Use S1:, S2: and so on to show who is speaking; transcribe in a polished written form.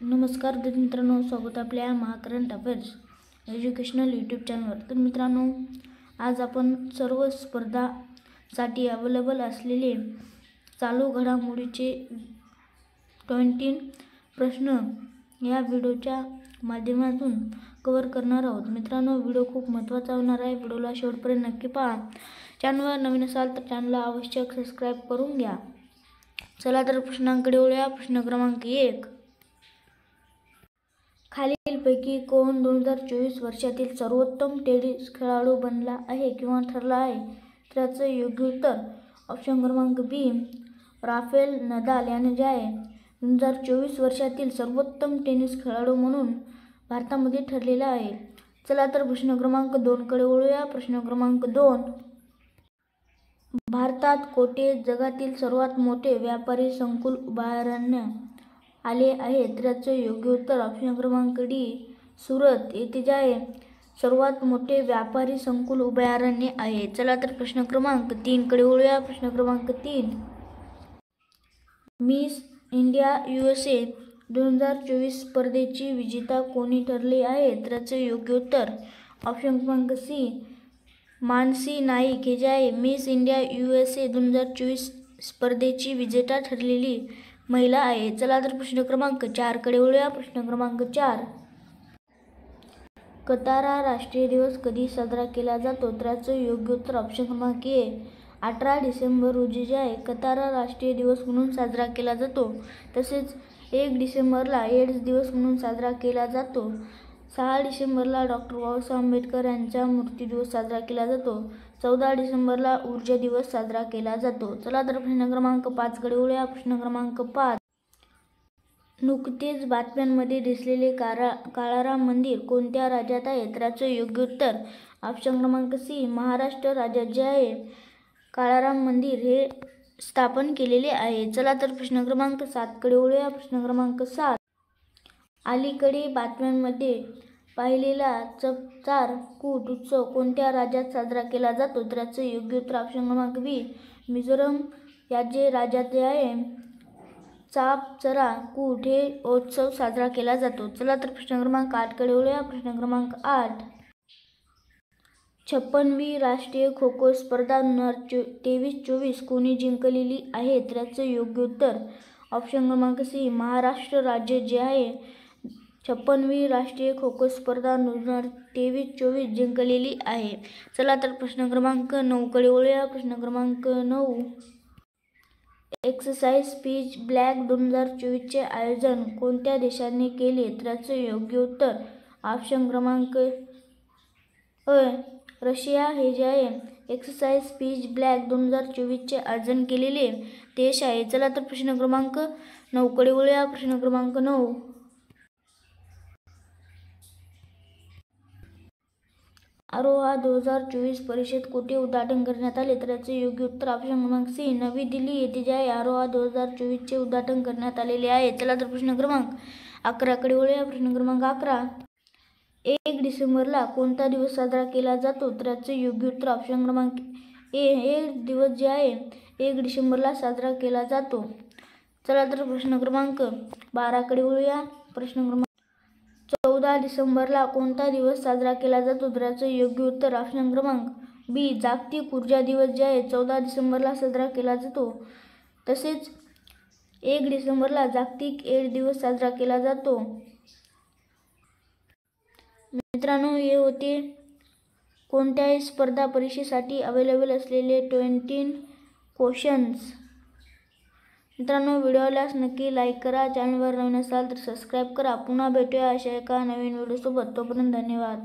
S1: नमस्कार मित्रांनो, स्वागत आहे आपल्या महाकरंट अफेअर्स एज्युकेशनल यूट्यूब चॅनलवर। तर मित्रांनो, आज आपण सर्व स्पर्धासाठी अवेलेबल असलेले चालू घडामोडीचे 20 प्रश्न या व्हिडिओच्या माध्यमातून कव्हर करणार आहोत। मित्रांनो, व्हिडिओ खूप महत्त्वाचा होणार आहे, व्हिडिओला शेवटपर्यंत नक्की पहा। चॅनलवर नवीन असाल तर चॅनलला अवश्य सबस्क्राईब करून घ्या। चला तर प्रश्नांकडे वळूया। प्रश्न क्रमांक 1, खालीलपैकी कोण 2024 वर्षातील सर्वोत्तम टेनिस खेळाडू बनला आहे किंवा ठरला आहे? त्याचं योग्य उत्तर ऑप्शन क्रमांक बी, राफेल नदाल याने जे आहे 2024 वर्षातील सर्वोत्तम टेनिस खेळाडू म्हणून भारतामध्ये ठरलेला आहे। चला तर प्रश्न क्रमांक 2 कडे वळूया। प्रश्न क्रमांक 2, भारतात कोठे जगातील सर्वात मोठे व्यापारी संकुल उभारण्यात आले आहे? त्याचं योग्य उत्तर ऑप्शन क्रमांक डी, सुरत येथे जे आहे सर्वात मोठे व्यापारी संकुल उभारणे आहे। चला तर प्रश्न क्रमांक 3 कडे वळूया। प्रश्न क्रमांक 3, मिस इंडिया USA 2024 स्पर्धेची विजेता कोणी ठरले आहे? त्याचं योग्य उत्तर ऑप्शन क्रमांक सी, मानसी नाईक हे जे आहे मिस इंडिया USA 2024 स्पर्धेची विजेता ठरलेली महिला आहे। चला तर प्रश्न क्रमांक 4 कडे वळूया। प्रश्न क्रमांक 4, कतारा राष्ट्रीय दिवस कधी साजरा केला जातो? त्याचं योग्य उत्तर ऑप्शन क्रमांक ए, 18 डिसेंबर रोजी जे आहे कतारा राष्ट्रीय दिवस म्हणून साजरा केला जातो। तसेच 1 डिसेंबरला एड्स दिवस म्हणून साजरा केला जातो। 6 डिसेंबरला डॉक्टर बाबासाहेब आंबेडकर यांचा मृत्यू दिवस साजरा केला जातो। 14 डिसेंबरला ऊर्जा दिवस साजरा केला जातो। चला तर प्रश्न क्रमांक 5 कडे वळूया। प्रश्न क्रमांक 5, नुकतेच बातम्यांमध्ये दिसलेले काळाराम मंदिर कोणत्या राज्यात आहे? त्याचं योग्य उत्तर ऑप्शन क्रमांक सी, महाराष्ट्र राज्यात जे आहे काळाराम मंदिर हे स्थापन केलेले आहे। चला तर प्रश्न क्रमांक 7 कडे वळूया। प्रश्न क्रमांक 7, अलीकडे बातम्यांमध्ये पाहिलेला चपचार कूट उत्सव कोणत्या राज्यात साजरा केला जातो? त्याचं योग्य उत्तर ऑप्शन क्रमांक बी, मिझोरम या जे राज्यात जे आहे चापचरा कूट हे उत्सव साजरा केला जातो। चला तर प्रश्न क्रमांक 8 कडे वळूया। प्रश्न क्रमांक 8, 56वी राष्ट्रीय खो खो स्पर्धा 2023-24 कोणी जिंकलेली आहे? त्याचं योग्य उत्तर ऑप्शन क्रमांक सी, महाराष्ट्र राज्य जे आहे 56वी राष्ट्रीय खो खो स्पर्धा 2023-24 जिंकलेली आहे। चला तर प्रश्न क्रमांक 9 कडे वळूया। प्रश्न क्रमांक 9, एक्सरसाइज पीच ब्लॅक 2024 चे आयोजन कोणत्या देशाने केले? त्याचं योग्य उत्तर ऑप्शन क्रमांक अ, रशिया हे जे आहे एक्सरसाइज पीच ब्लॅक 2024 चे आयोजन केलेले देश आहे। चला तर प्रश्न क्रमांक 9 कडे वळूया। प्रश्न क्रमांक 9, आरोहा 2024 परिषद कुठे उद्घाटन करण्यात आले? त्याचं योग्य उत्तर ऑप्शन क्रमांक सी, नवी दिल्ली येथे जे आहे आरोहा 2024 चे उद्घाटन करण्यात आलेले आहे। चला तर प्रश्न क्रमांक 11 कडे वळूया। प्रश्न क्रमांक 11, 1 डिसेंबरला कोणता दिवस साजरा केला जातो? त्याचं योग्य उत्तर ऑप्शन क्रमांक ए, हे दिवस जे आहे 1 डिसेंबरला साजरा केला जातो। चला तर प्रश्न क्रमांक 12 कडे वळूया। प्रश्न क्रमांक 14 डिसेंबरला कोणता दिवस साजरा केला जातो? त्याचं योग्य उत्तर ऑप्शन क्रमांक बी, जागतिक ऊर्जा दिवस जे आहे 14 डिसेंबरला साजरा केला जातो। तसेच 1 डिसेंबरला जागतिक एड्स दिवस साजरा केला जातो। मित्रांनो, हे होते कोणत्याही स्पर्धा परीक्षेसाठी अवेलेबल असलेले 20 क्वेश्चन्स। मित्रांनो, व्हिडिओला नक्की लाईक करा, चॅनलवर नवीन असाल तर सबस्क्राईब करा। पुन्हा भेटूया अशा एका नवीन व्हिडिओसोबत। तोपर्यंत धन्यवाद।